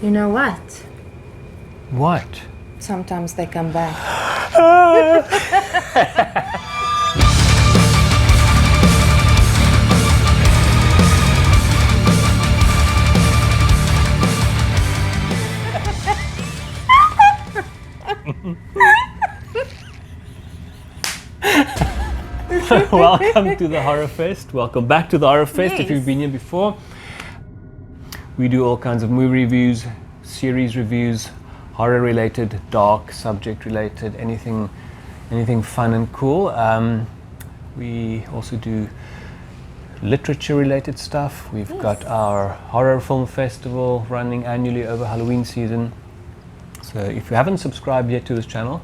You know what? What? Sometimes they come back. Welcome to the Horrorfest. Welcome back to the Horrorfest. Yes. If you've been here before, we do all kinds of movie reviews, series reviews, horror related, dark, subject related, anything fun and cool. We also do literature related stuff. We've got our horror film festival running annually over Halloween season. So if you haven't subscribed yet to this channel,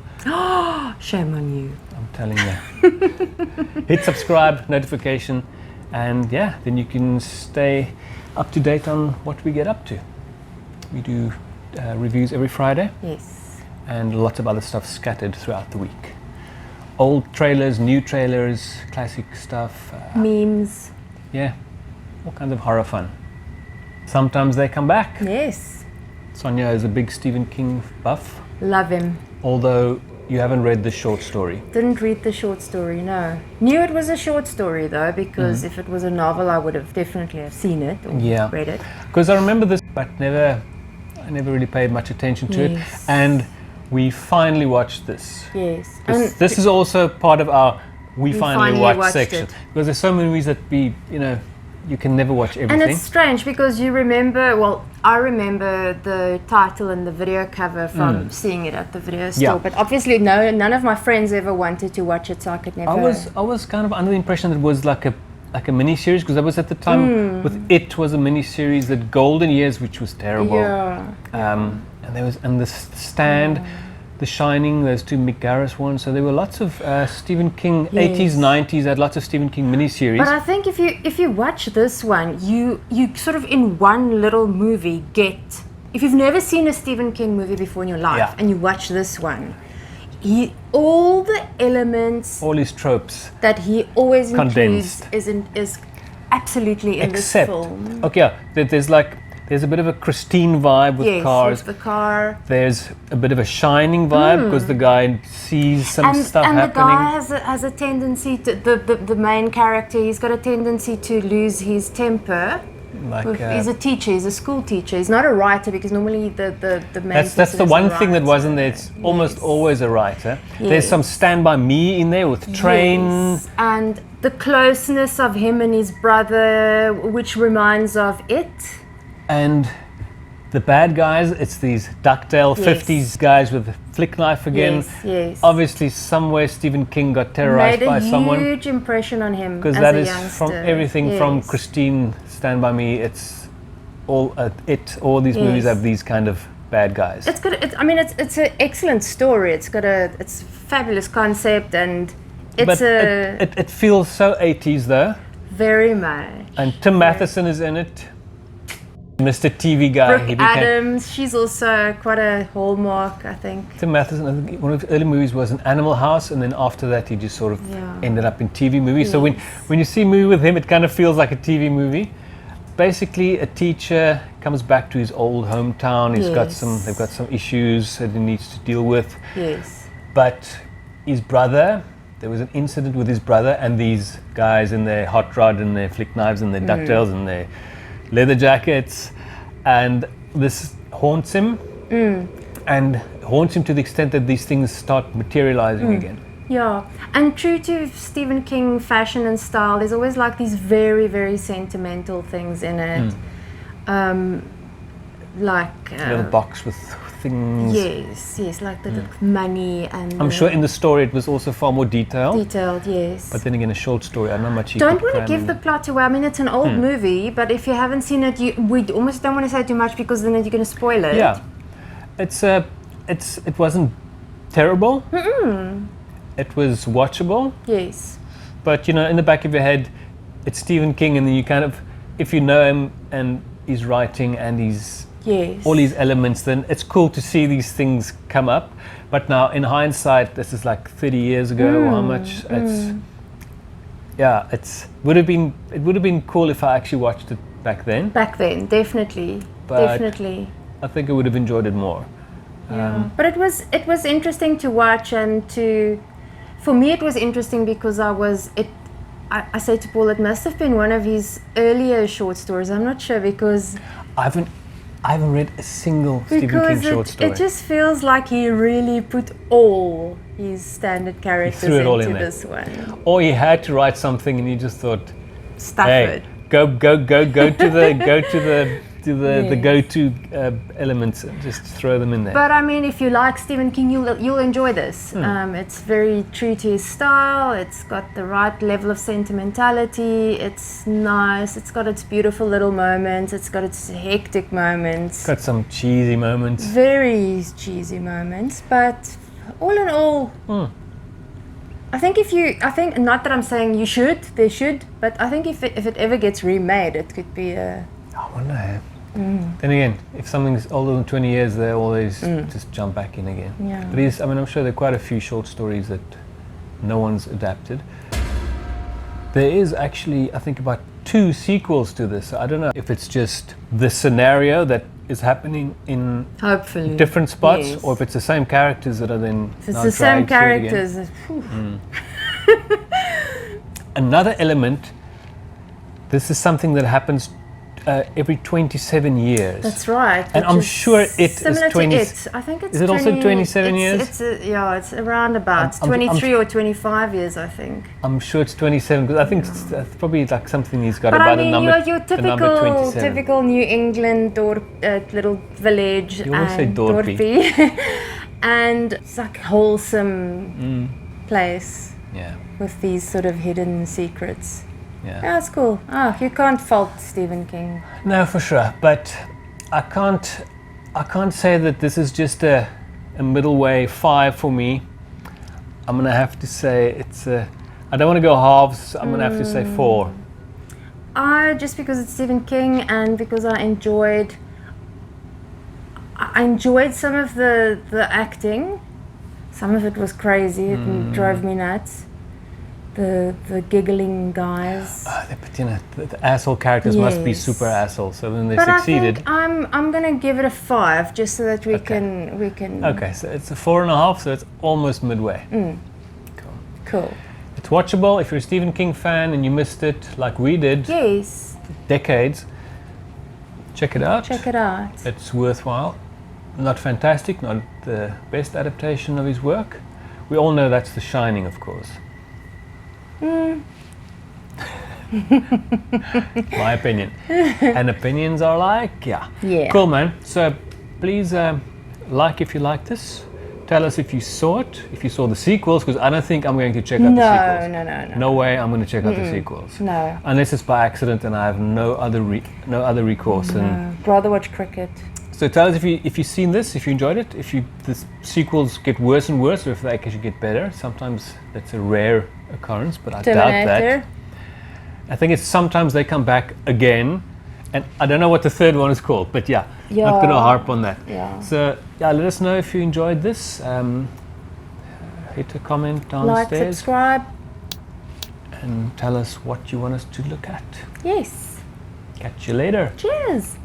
Shame on you. I'm telling you, hit subscribe, notification, and yeah, then you can stay up to date on what we get up to. We do reviews every Friday. Yes. And lots of other stuff scattered throughout the week. Old trailers, new trailers, classic stuff. Memes. Yeah, all kinds of horror fun. Sometimes they come back. Yes. Sonia is a big Stephen King buff, Love him. although you haven't read the short story. Didn't read the short story, no. Knew it was a short story though, because if it was a novel I would have definitely have seen it or Yeah. read it. Because I remember this, but I never really paid much attention to it. Yes. And we finally watched this. Yes. This is also part of our we finally watched watched section. it. Because there's so many movies that you can never watch everything. And it's strange because you remember, well, I remember the title and the video cover from seeing it at the video store, Yeah. but obviously none of my friends ever wanted to watch it, so I could never. I was kind of under the impression that it was like a mini series, because that was at the time with It was a mini series, that Golden Years, which was terrible. Yeah. And the Stand, The Shining, those two Mick Garris ones. So there were lots of Stephen King, Yes. 80s, 90s, had lots of Stephen King miniseries. But I think if you watch this one, you sort of in one little movie get. If you've never seen a Stephen King movie before in your life Yeah. and you watch this one, all the elements all his tropes. that he always Condensed. includes is absolutely in Except, this film. okay, there's a bit of a Christine vibe with Yes, cars. with the car. There's a bit of a Shining vibe because the guy sees some stuff and happening. the guy has a tendency to the main character. He's got a tendency to lose his temper. Like, He's a teacher. He's a school teacher. He's not a writer because normally the main. that's person the is one a thing that writer. wasn't there. It's almost Yes. always a writer. There's Yes. some Stand By Me in there with Train. Yes. And the closeness of him and his brother, which reminds of It. And the bad guys, it's these ducktail Yes. 50s guys with a flick knife again. Yes, yes. Obviously, somewhere Stephen King got terrorized Made by a someone. huge impression on him Because as that a is youngster. from everything from Yes. Christine, Stand By Me, it's all all these movies Yes. have these kind of bad guys. It's good. It's an excellent story. It's a fabulous concept, and it's but it feels so 80s though. very much. And Tim Matheson is in it. Mr. TV guy. Brooke Adams, she's also quite a hallmark, I think. Tim Matheson, I think one of his early movies was an Animal House, and then after that he just sort of Yeah. ended up in TV movies. So Yes. when you see a movie with him, it kind of feels like a TV movie. Basically, a teacher comes back to his old hometown. They've got some issues that he needs to deal with. Yes. But his brother, there was an incident with his brother and these guys in their hot rod and their flick knives and their ducktails and their leather jackets, and this haunts him and haunts him to the extent that these things start materializing again. Yeah, and true to Stephen King fashion and style, there's always like these very, very sentimental things in it. Like A little box with things. yes, like the money and I'm sure in the story it was also far more detailed. detailed, yes. But then again, a short story, I don't know how much you Don't could want to cram give in. the plot away. I mean, it's an old movie, but if you haven't seen it, we almost don't want to say too much because then you're going to spoil it. Yeah, it wasn't terrible. It was watchable, Yes. but in the back of your head, it's Stephen King, and then you kind of, if you know him and his writing and his Yes. all these elements, then it's cool to see these things come up. But now, in hindsight, this is like 30 years ago, or how much? It would have been cool if I actually watched it back then. Back then, definitely. But Definitely. I think I would have enjoyed it more. But it was interesting to watch, and for me it was interesting because I said to Paul, it must have been one of his earlier short stories. I'm not sure because I haven't read a single Stephen King short story. It just feels like he really put all his standard characters into this one. Or he had to write something and he just thought, stuff hey, it. Go to the go-to elements and just throw them in there. But I mean, if you like Stephen King, you'll enjoy this. It's very true to his style. It's got the right level of sentimentality. It's nice. It's got its beautiful little moments. It's got its hectic moments. It's got some cheesy moments. Very cheesy moments. But all in all, I think not that I'm saying there should, but I think if it ever gets remade, it could be a... I wonder. Then again, if something's older than 20 years, they always just jump back in again. Yeah. But I'm sure there are quite a few short stories that no one's adapted. There is actually, I think, about 2 sequels to this. I don't know if it's just the scenario that is happening in hopefully different spots, yes. or if it's the same characters that are then if it's the same characters. Another element, this is something that happens every 27 years. That's right. And I'm sure it is 20. I think it's. Is it also 27 years? It's around about 23 or 25 years, I think. I'm sure it's 27 because I think it's probably like something he's got but about I mean, a number. your typical New England little village. You always say Dorpy. And it's like a wholesome place. Yeah. With these sort of hidden secrets. Yeah, it's cool. You can't fault Stephen King. No, for sure. But I can't say that this is just a middle way 5 for me. I'm gonna have to say it's a. I don't want to go halves. I'm gonna have to say 4. Just because it's Stephen King and because I enjoyed some of the acting. Some of it was crazy. It drove me nuts. The giggling guys. The asshole characters must be super asshole. So then they succeeded. I think I'm gonna give it a 5 just so that we can. Okay, so it's a 4.5. So it's almost midway. Cool. It's watchable if you're a Stephen King fan and you missed it, like we did. Yes. Decades. Check it out. It's worthwhile. Not fantastic, not the best adaptation of his work. We all know that's The Shining, of course. My opinion. And opinions are like, yeah. Cool, man. So please like if you like this. Tell us if you saw it, if you saw the sequels, because I don't think I'm going to check out the sequels. No. No way I'm going to check out the sequels. No. Unless it's by accident and I have no other recourse. And rather watch cricket. So tell us if you've seen this, if you enjoyed it, if the sequels get worse and worse, or if they actually get better. Sometimes that's a rare occurrence, but I doubt that. I think it's sometimes they come back again, and I don't know what the third one is called, but not going to harp on that. So let us know if you enjoyed this. Hit a comment downstairs. Like, subscribe. And tell us what you want us to look at. Yes. Catch you later. Cheers.